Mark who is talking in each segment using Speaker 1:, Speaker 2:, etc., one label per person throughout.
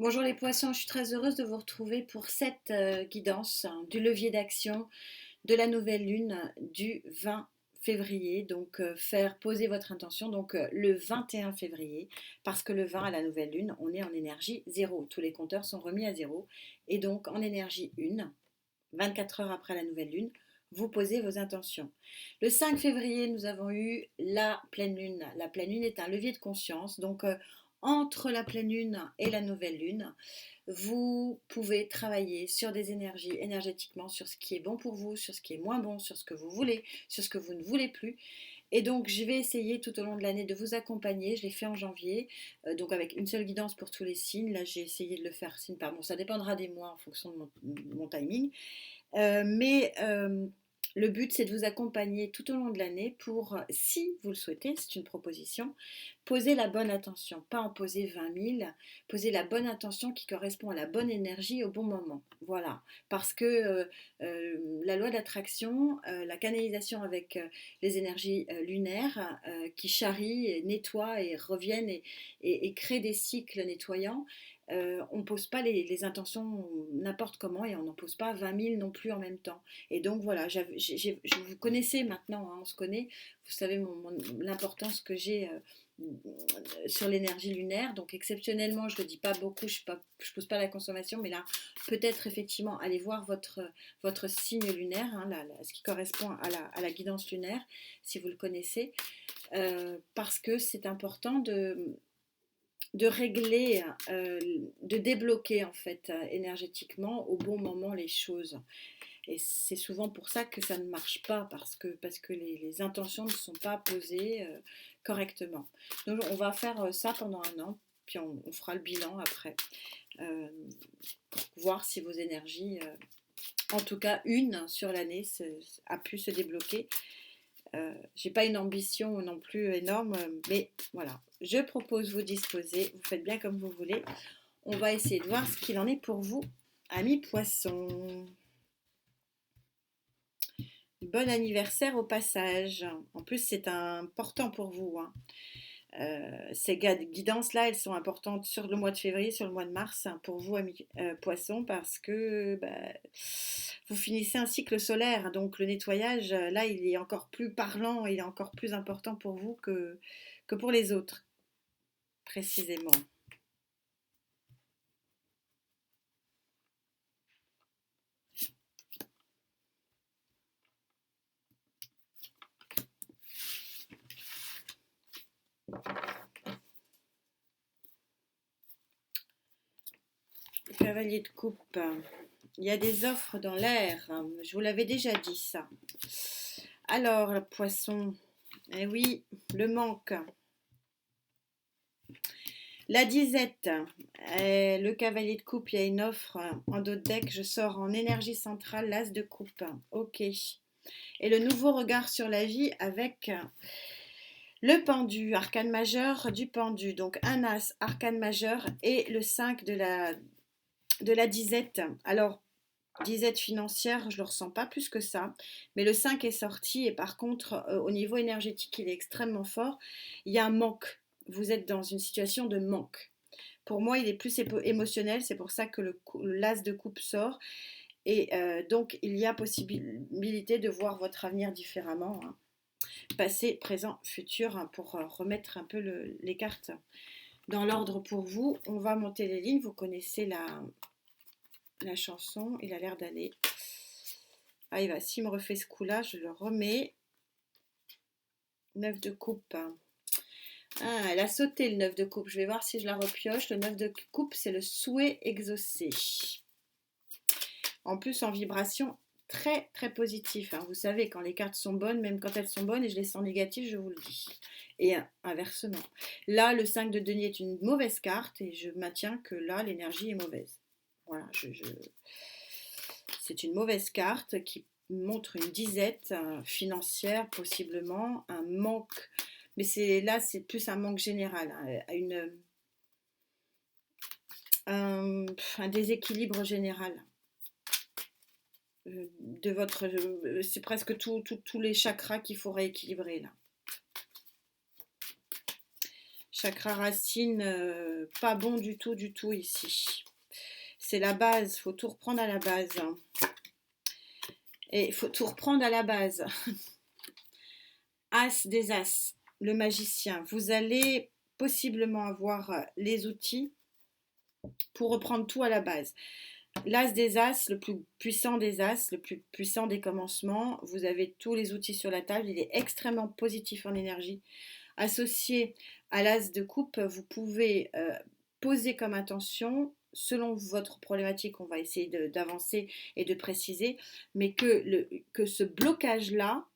Speaker 1: Bonjour les poissons, je suis très heureuse de vous retrouver pour cette guidance du levier d'action de la nouvelle lune du 20 février. Donc faire poser votre intention le 21 février parce que le 20 à la nouvelle lune, on est en énergie zéro. Tous les compteurs sont remis à zéro et donc en énergie 1, 24 heures après la nouvelle lune, vous posez vos intentions. Le 5 février, nous avons eu la pleine lune. La pleine lune est un levier de conscience. Entre la pleine lune et la nouvelle lune, vous pouvez travailler sur des énergies énergétiquement, sur ce qui est bon pour vous, sur ce qui est moins bon, sur ce que vous voulez, sur ce que vous ne voulez plus. Et donc, je vais essayer tout au long de l'année de vous accompagner. Je l'ai fait en janvier, donc avec une seule guidance pour tous les signes. Là, j'ai essayé de le faire signe par mois. Ça dépendra des mois en fonction de mon timing. Mais le but, c'est de vous accompagner tout au long de l'année pour, si vous le souhaitez, c'est une proposition, poser la bonne intention, pas en poser 20 000, poser la bonne intention qui correspond à la bonne énergie au bon moment. Voilà, parce que la loi d'attraction, la canalisation avec les énergies lunaires qui charrient, nettoient et reviennent et créent des cycles nettoyants, on ne pose pas les intentions n'importe comment et on n'en pose pas 20 000 non plus en même temps. Et donc voilà, vous connaissez maintenant, hein, on se connaît, vous savez l'importance que j'ai sur l'énergie lunaire. Donc exceptionnellement, je ne le dis pas beaucoup, je ne pose pas la consommation, mais là, peut-être effectivement, allez voir votre signe lunaire, hein, ce qui correspond à la guidance lunaire, si vous le connaissez, parce que c'est important de régler, de débloquer en fait énergétiquement au bon moment les choses. Et c'est souvent pour ça que ça ne marche pas, parce que les intentions ne sont pas posées correctement. Donc on va faire ça pendant un an, puis on fera le bilan après, euh, pour voir si vos énergies, en tout cas une sur l'année, a pu se débloquer. J'ai pas une ambition non plus énorme, mais voilà, je propose, vous disposer, vous faites bien comme vous voulez. On va essayer de voir ce qu'il en est pour vous, amis poissons. Bon anniversaire au passage. En plus, c'est important pour vous, hein. Ces guidances-là, elles sont importantes sur le mois de février, sur le mois de mars, hein, pour vous, amis poissons, parce que vous finissez un cycle solaire. Donc le nettoyage, là, il est encore plus parlant, il est encore plus important pour vous que pour les autres, précisément. Le cavalier de coupe. Il y a des offres dans l'air, hein. Je vous l'avais déjà dit ça. Alors, le poisson, eh oui, le manque. La disette, le cavalier de coupe, il y a une offre en dos de deck. Je sors en énergie centrale, l'as de coupe. Ok. Et le nouveau regard sur la vie avec le pendu, arcane majeur du pendu. Donc un as, arcane majeur et le 5 de la disette. Alors, disette financière, je ne le ressens pas plus que ça. Mais le 5 est sorti et par contre, au niveau énergétique, il est extrêmement fort. Il y a un manque. Vous êtes dans une situation de manque. Pour moi, il est plus émotionnel, c'est pour ça que l'as de coupe sort. Et donc, il y a possibilité de voir votre avenir différemment, hein. Passé, présent, futur, hein, pour remettre un peu les cartes dans l'ordre pour vous. On va monter les lignes, vous connaissez la chanson, il a l'air d'aller. Ah, s'il me refait ce coup-là, je le remets. 9 de coupe. Ah, elle a sauté le 9 de coupe. Je vais voir si je la repioche. Le 9 de coupe, c'est le souhait exaucé. En plus, en vibration très très positif, hein. Vous savez, quand les cartes sont bonnes, même quand elles sont bonnes et je les sens négatives, je vous le dis. Et inversement. Là, le 5 de denier est une mauvaise carte et je maintiens que là, l'énergie est mauvaise. Voilà, c'est une mauvaise carte qui montre une disette financière, possiblement, un manque. Mais c'est plus un manque général, hein, un déséquilibre général de votre. C'est presque tous les chakras qu'il faut rééquilibrer là. Chakra racine, pas bon du tout ici. C'est la base, il faut tout reprendre à la base. Et il faut tout reprendre à la base. As des As, le magicien. Vous allez possiblement avoir les outils pour reprendre tout à la base. L'As des As, le plus puissant des As, le plus puissant des commencements. Vous avez tous les outils sur la table. Il est extrêmement positif en énergie. Associé à l'As de coupe, vous pouvez poser comme intention, selon votre problématique, on va essayer d'avancer et de préciser, mais que ce blocage-là,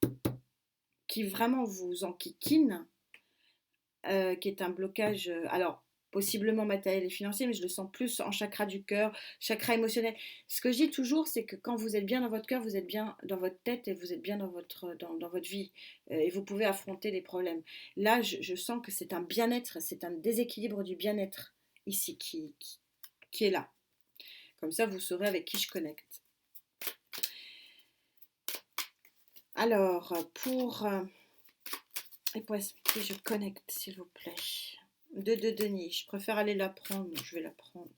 Speaker 1: qui vraiment vous enquiquine, qui est un blocage, alors possiblement matériel et financier, mais je le sens plus en chakra du cœur, chakra émotionnel. Ce que je dis toujours, c'est que quand vous êtes bien dans votre cœur, vous êtes bien dans votre tête et vous êtes bien dans votre vie. Et vous pouvez affronter les problèmes. Là, je sens que c'est un bien-être, c'est un déséquilibre du bien-être ici qui est là. Comme ça, vous saurez avec qui je connecte. Alors, pour... et pour qui je connecte, s'il vous plaît. De denier, je préfère aller la prendre, je vais la prendre.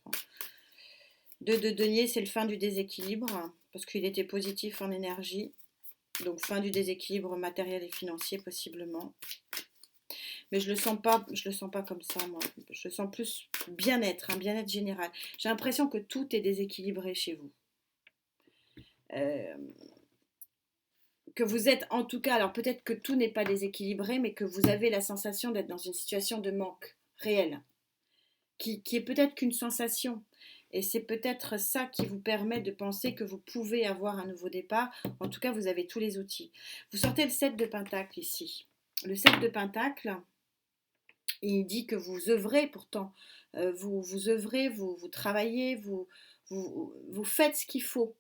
Speaker 1: De denier, c'est le fin du déséquilibre, parce qu'il était positif en énergie. Donc fin du déséquilibre matériel et financier possiblement. Mais je le sens pas comme ça, moi. Je le sens plus bien-être, un bien-être général. J'ai l'impression que tout est déséquilibré chez vous. Que vous êtes en tout cas, alors peut-être que tout n'est pas déséquilibré, mais que vous avez la sensation d'être dans une situation de manque réel, qui est peut-être qu'une sensation. Et c'est peut-être ça qui vous permet de penser que vous pouvez avoir un nouveau départ. En tout cas, vous avez tous les outils. Vous sortez le 7 de Pentacle ici. Le 7 de Pentacle, il dit que vous œuvrez pourtant. Vous œuvrez, vous travaillez, vous faites ce qu'il faut.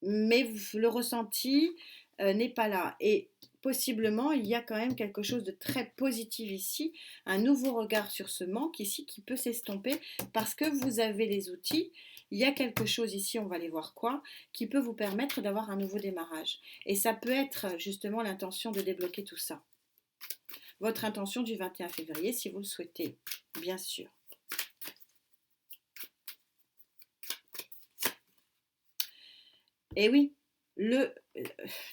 Speaker 1: Mais le ressenti n'est pas là. Et possiblement, il y a quand même quelque chose de très positif ici, un nouveau regard sur ce manque ici qui peut s'estomper parce que vous avez les outils. Il y a quelque chose ici, on va aller voir quoi, qui peut vous permettre d'avoir un nouveau démarrage. Et ça peut être justement l'intention de débloquer tout ça. Votre intention du 21 février, si vous le souhaitez, bien sûr. Et oui,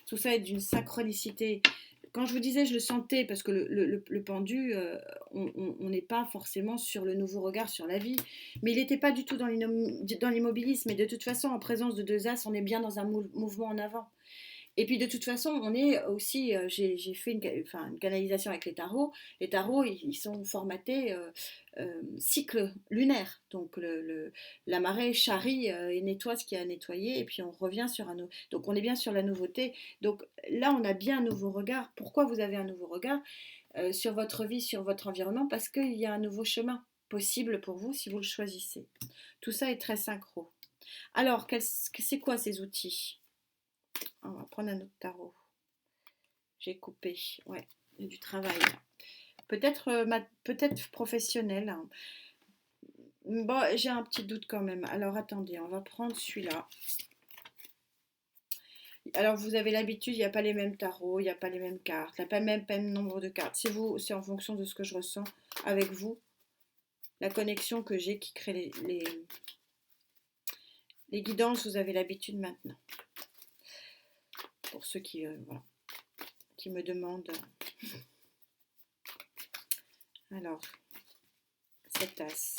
Speaker 1: tout ça est d'une synchronicité. Quand je vous disais, je le sentais, parce que le pendu, on n'est pas forcément sur le nouveau regard sur la vie, mais il n'était pas du tout dans l'immobilisme, et de toute façon, en présence de deux as, on est bien dans un mouvement en avant. Et puis de toute façon, on est aussi, j'ai fait une canalisation avec les tarots. Les tarots, ils sont formatés cycle lunaire. Donc la marée charrie et nettoie ce qui a nettoyé, et puis on revient sur un nouveau. Donc on est bien sur la nouveauté. Donc là, on a bien un nouveau regard. Pourquoi vous avez un nouveau regard sur votre vie, sur votre environnement? Parce qu'il y a un nouveau chemin possible pour vous si vous le choisissez. Tout ça est très synchro. Alors, c'est quoi ces outils? On va prendre un autre tarot. J'ai coupé. Ouais, il y a du travail. Peut-être professionnel. Bon, j'ai un petit doute quand même. Alors attendez, on va prendre celui-là. Alors vous avez l'habitude, il n'y a pas les mêmes tarots, il n'y a pas les mêmes cartes, il n'y a pas le même nombre de cartes. C'est en fonction de ce que je ressens avec vous. La connexion que j'ai qui crée les guidances, vous avez l'habitude maintenant. Pour ceux qui me demandent. Alors, cette as.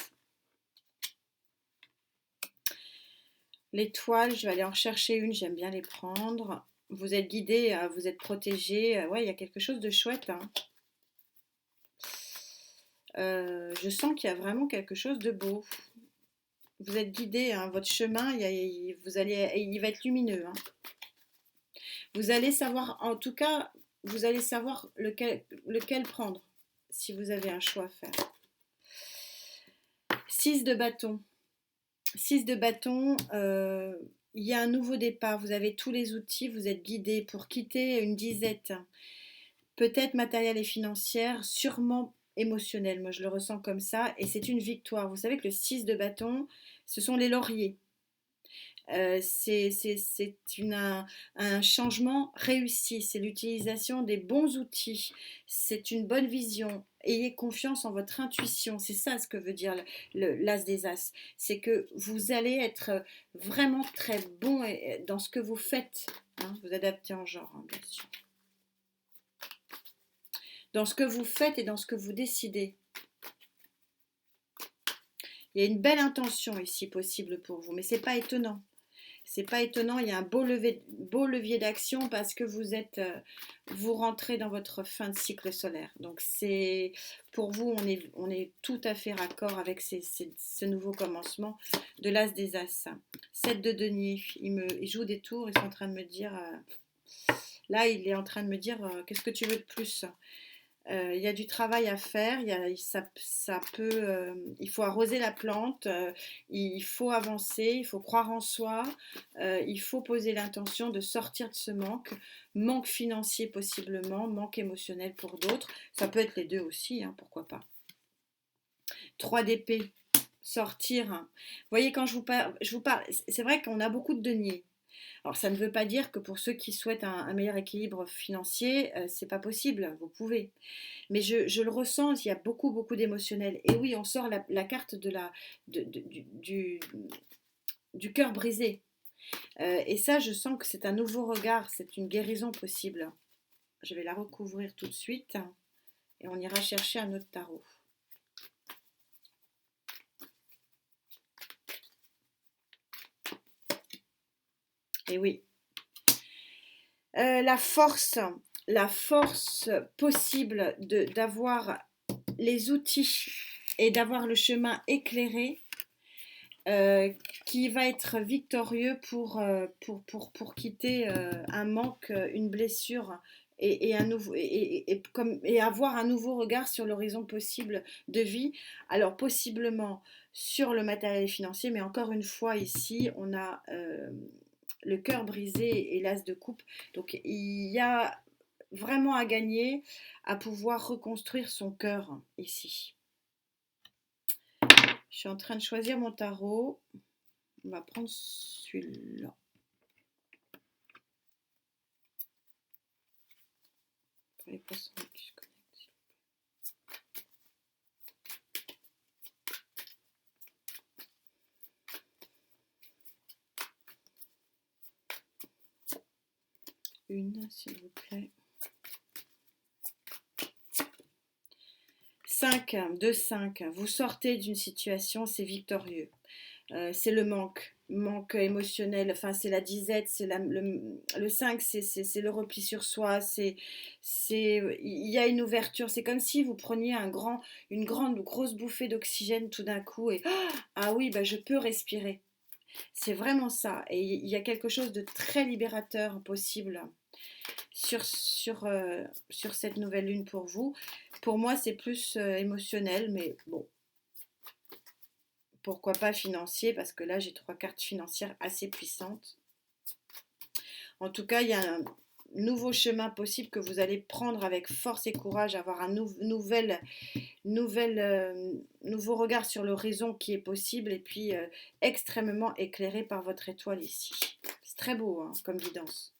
Speaker 1: L'étoile, je vais aller en chercher une, j'aime bien les prendre. Vous êtes guidé, vous êtes protégé. Ouais, il y a quelque chose de chouette. Hein. Je sens qu'il y a vraiment quelque chose de beau. Vous êtes guidé, hein, votre chemin, il va être lumineux. Hein. Vous allez savoir, en tout cas, vous allez savoir lequel prendre, si vous avez un choix à faire. 6 de bâton. 6 de bâton, il y a un nouveau départ, vous avez tous les outils, vous êtes guidé pour quitter une disette, peut-être matérielle et financière, sûrement émotionnelle, moi je le ressens comme ça, et c'est une victoire. Vous savez que le 6 de bâton, ce sont les lauriers. C'est un changement réussi, c'est l'utilisation des bons outils, c'est une bonne vision, ayez confiance en votre intuition. C'est ça ce que veut dire l'as des as. C'est que vous allez être vraiment très bon dans ce que vous faites. Hein, vous adaptez en genre, hein, bien sûr. Dans ce que vous faites et dans ce que vous décidez. Il y a une belle intention ici possible pour vous, mais c'est pas étonnant. C'est pas étonnant, il y a un beau levier d'action parce que vous rentrez dans votre fin de cycle solaire. Donc c'est pour vous, on est tout à fait raccord avec ce nouveau commencement de l'as des as. 7 de denier, il joue des tours, ils sont en train de me dire, là il est en train de me dire, qu'est-ce que tu veux de plus? Il y a du travail à faire, il faut arroser la plante, il faut avancer, il faut croire en soi, il faut poser l'intention de sortir de ce manque financier possiblement, manque émotionnel pour d'autres, ça peut être les deux aussi, hein, pourquoi pas. 3 d'épée, sortir. Vous voyez, quand je vous parle, c'est vrai qu'on a beaucoup de deniers. Alors ça ne veut pas dire que pour ceux qui souhaitent un meilleur équilibre financier, c'est pas possible, vous pouvez. Mais je le ressens, il y a beaucoup d'émotionnel. Et oui, on sort la carte du cœur brisé. Et ça, je sens que c'est un nouveau regard, c'est une guérison possible. Je vais la recouvrir tout de suite et on ira chercher un autre tarot. Et oui. La force possible d'avoir les outils et d'avoir le chemin éclairé qui va être victorieux pour quitter un manque, une blessure et avoir un nouveau regard sur l'horizon possible de vie. Alors possiblement sur le matériel financier, mais encore une fois ici on a le cœur brisé et l'as de coupe. Donc il y a vraiment à gagner à pouvoir reconstruire son cœur ici. Je suis en train de choisir mon tarot. On va prendre celui-là. Pour les poissons qui se connectent. Une, s'il vous plaît. 5, 2, 5. Vous sortez d'une situation, c'est victorieux. C'est le manque émotionnel, enfin c'est la disette, c'est le 5, c'est le repli sur soi, il y a une ouverture, c'est comme si vous preniez une grosse bouffée d'oxygène tout d'un coup et ah oui, bah, je peux respirer. C'est vraiment ça, et il y a quelque chose de très libérateur possible sur cette nouvelle lune pour vous. Pour moi, c'est plus émotionnel, mais bon, pourquoi pas financier, parce que là, j'ai 3 cartes financières assez puissantes. En tout cas, il y a un nouveau chemin possible que vous allez prendre avec force et courage, avoir un nouveau regard sur l'horizon qui est possible, et puis extrêmement éclairé par votre étoile ici. C'est très beau, hein, comme guidance.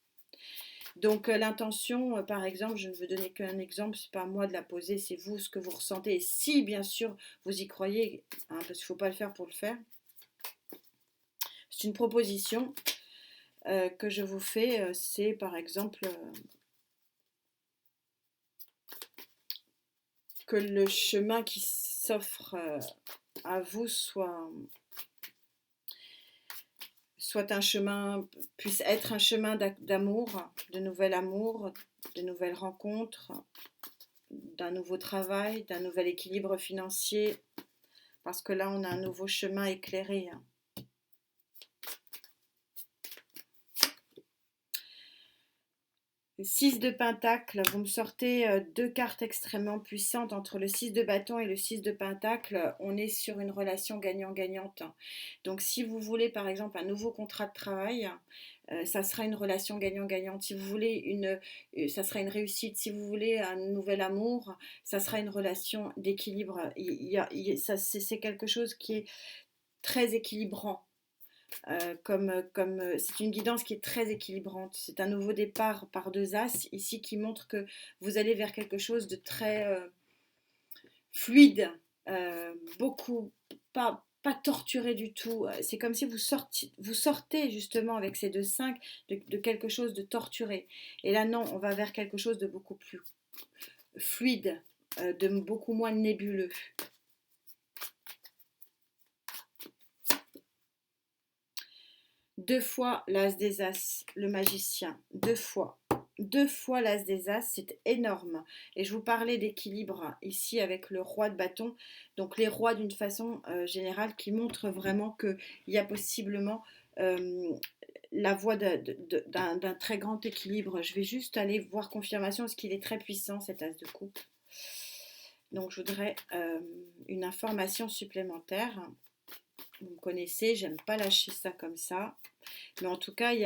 Speaker 1: Donc l'intention, par exemple, je ne veux donner qu'un exemple, c'est pas à moi de la poser, c'est vous ce que vous ressentez. Et si bien sûr vous y croyez, hein, parce qu'il ne faut pas le faire pour le faire. C'est une proposition que je vous fais, c'est par exemple que le chemin qui s'offre à vous soit un chemin, puisse être un chemin d'amour, de nouvel amour, de nouvelles rencontres, d'un nouveau travail, d'un nouvel équilibre financier, parce que là on a un nouveau chemin éclairé. 6 de pentacle, vous me sortez 2 cartes extrêmement puissantes. Entre le 6 de bâton et le 6 de pentacle, on est sur une relation gagnant-gagnante. Donc si vous voulez par exemple un nouveau contrat de travail, ça sera une relation gagnant-gagnante. Si vous voulez ça sera une réussite. Si vous voulez un nouvel amour, ça sera une relation d'équilibre. C'est quelque chose qui est très équilibrant. C'est une guidance qui est très équilibrante. C'est un nouveau départ par 2 as ici qui montre que vous allez vers quelque chose de très fluide, beaucoup, pas torturé du tout. C'est comme si vous sortez justement avec ces deux 5 de quelque chose de torturé. Et là, non, on va vers quelque chose de beaucoup plus fluide, de beaucoup moins nébuleux. Deux fois l'as des As, le magicien, deux fois. Deux fois l'as des As, c'est énorme. Et je vous parlais d'équilibre ici avec le roi de bâton. Donc les rois d'une façon générale qui montrent vraiment qu'il y a possiblement la voie d'un très grand équilibre. Je vais juste aller voir confirmation parce qu'il est très puissant cet as de coupe. Donc je voudrais une information supplémentaire. Vous me connaissez, j'aime pas lâcher ça comme ça. Mais en tout cas, il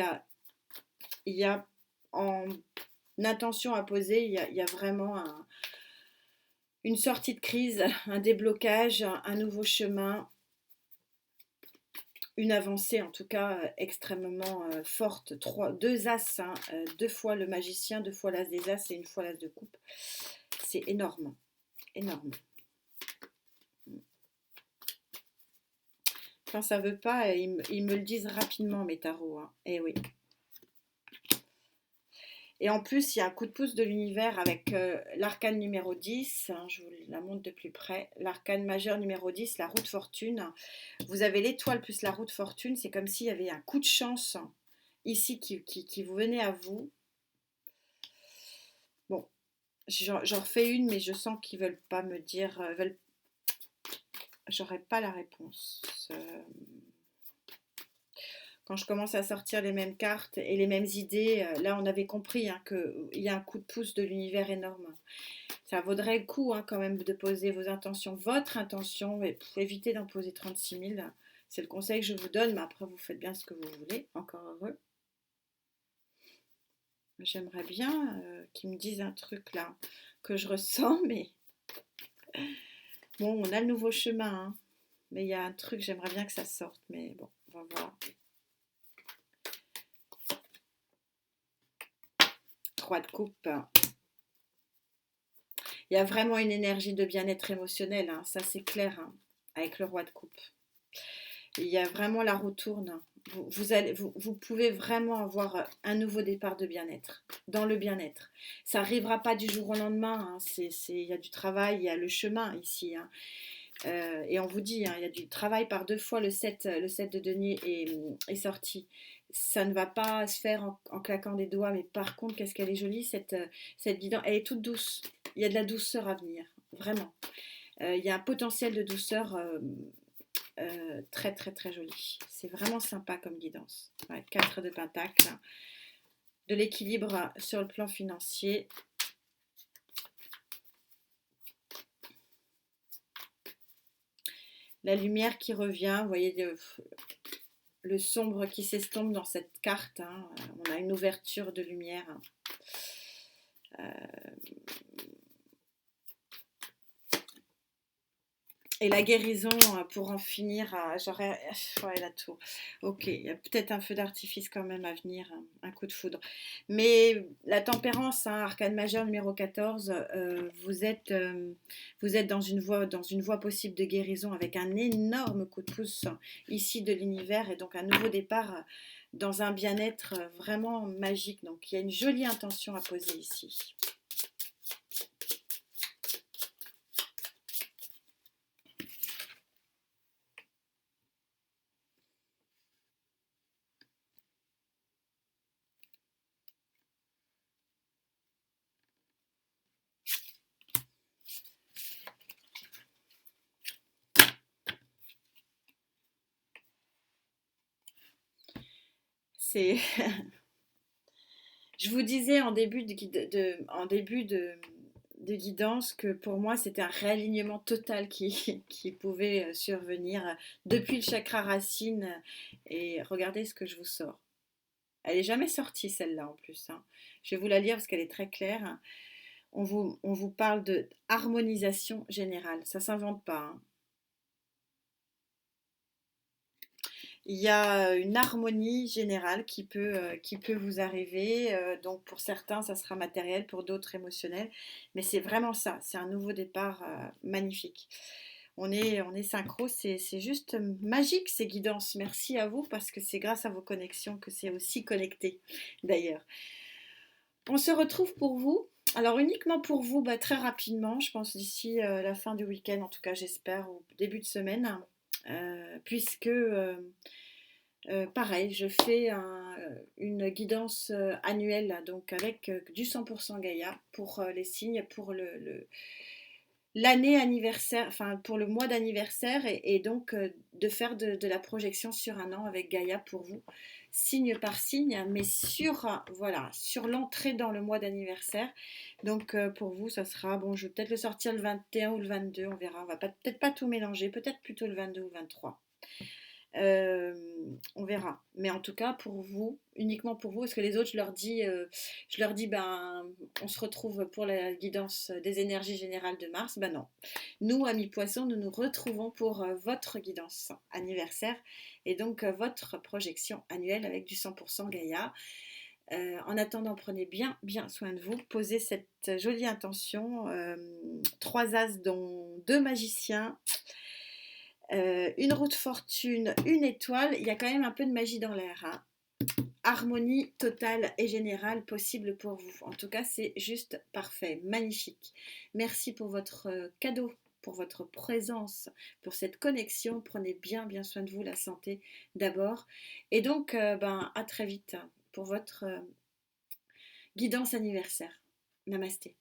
Speaker 1: y a en intention à poser, il y a vraiment une sortie de crise, un déblocage, un nouveau chemin, une avancée en tout cas extrêmement forte. Deux as, hein, deux fois le magicien, deux fois l'as des as et une fois l'as de coupe. C'est énorme, énorme. Quand ça veut pas, ils me le disent rapidement mes tarots. Hein. Et oui. Et en plus, il y a un coup de pouce de l'univers avec l'arcane numéro 10, hein, je vous la montre de plus près, l'arcane majeur numéro 10, la roue de fortune. Vous avez l'étoile plus la roue de fortune, c'est comme s'il y avait un coup de chance ici qui vous venait à vous. Bon, j'en refais une, mais je sens qu'ils veulent pas me dire, j'aurais pas la réponse. Quand je commence à sortir les mêmes cartes et les mêmes idées, là on avait compris hein, qu'il y a un coup de pouce de l'univers énorme. Ça vaudrait le coup hein, quand même de poser vos intentions, votre intention, et pour éviter d'en poser 36 000. C'est le conseil que je vous donne, mais après vous faites bien ce que vous voulez, encore heureux. J'aimerais bien qu'ils me disent un truc là que je ressens, mais bon, on a le nouveau chemin, hein. Mais il y a un truc, j'aimerais bien que ça sorte, mais bon, on va voir. 3 de coupe. Il y a vraiment une énergie de bien-être émotionnel, hein, ça c'est clair, hein, avec le roi de coupe. Il y a vraiment la roue tourne. Vous pouvez vraiment avoir un nouveau départ de bien-être, dans le bien-être. Ça n'arrivera pas du jour au lendemain, hein, il y a du travail, il y a le chemin ici. Hein. Et on vous dit, hein, il y a du travail par deux fois, le 7 de denier est sorti. Ça ne va pas se faire en claquant des doigts, mais par contre, qu'est-ce qu'elle est jolie, cette guidance. Elle est toute douce. Il y a de la douceur à venir, vraiment. Il y a un potentiel de douceur très très très joli. C'est vraiment sympa comme guidance. Ouais, 4 de Pentacle. De l'équilibre sur le plan financier. La lumière qui revient, vous voyez le sombre qui s'estompe dans cette carte. Hein. On a une ouverture de lumière. Et la guérison, pour en finir, j'aurais... Ouais, la tour. Ok, il y a peut-être un feu d'artifice quand même à venir, un coup de foudre. Mais la tempérance, hein, arcane majeur numéro 14, vous êtes dans une voie possible de guérison avec un énorme coup de pouce ici de l'univers et donc un nouveau départ dans un bien-être vraiment magique. Donc il y a une jolie intention à poser ici. C'est... Je vous disais en début de guidance que pour moi c'était un réalignement total qui pouvait survenir depuis le chakra racine et regardez ce que je vous sors. Elle n'est jamais sortie celle-là en plus. Hein. Je vais vous la lire parce qu'elle est très claire. On vous parle de harmonisation générale. Ça ne s'invente pas. Hein. Il y a une harmonie générale qui peut vous arriver. Donc pour certains, ça sera matériel, pour d'autres émotionnel. Mais c'est vraiment ça, c'est un nouveau départ magnifique. On est synchro, c'est juste magique ces guidances. Merci à vous parce que c'est grâce à vos connexions que c'est aussi connecté d'ailleurs. On se retrouve pour vous. Alors uniquement pour vous, bah, très rapidement, je pense d'ici la fin du week-end, en tout cas j'espère, au début de semaine, puisque pareil, je fais une guidance annuelle, donc avec du 100% Gaïa pour les signes, pour l'année anniversaire, enfin pour le mois d'anniversaire, et donc de faire de la projection sur un an avec Gaïa pour vous, signe par signe, mais sur, voilà, sur l'entrée dans le mois d'anniversaire. Donc pour vous, ça sera, bon, je vais peut-être le sortir le 21 ou le 22, on verra, on va peut-être pas tout mélanger, peut-être plutôt le 22 ou 23. Euh, on verra. Mais en tout cas, pour vous, uniquement pour vous, parce que les autres, je leur dis, ben, on se retrouve pour la guidance des énergies générales de Mars. Ben non. Nous, amis poissons, nous nous retrouvons pour votre guidance anniversaire et donc votre projection annuelle avec du 100% Gaïa. En attendant, prenez bien, bien soin de vous. Posez cette jolie intention. Trois as, dont deux magiciens, une roue de fortune, une étoile. Il y a quand même un peu de magie dans l'air, hein. Harmonie totale et générale possible pour vous. En tout cas, c'est juste parfait, magnifique. Merci pour votre cadeau, pour votre présence, pour cette connexion. Prenez bien, bien soin de vous, la santé d'abord. Et donc, ben, à très vite pour votre guidance anniversaire. Namasté.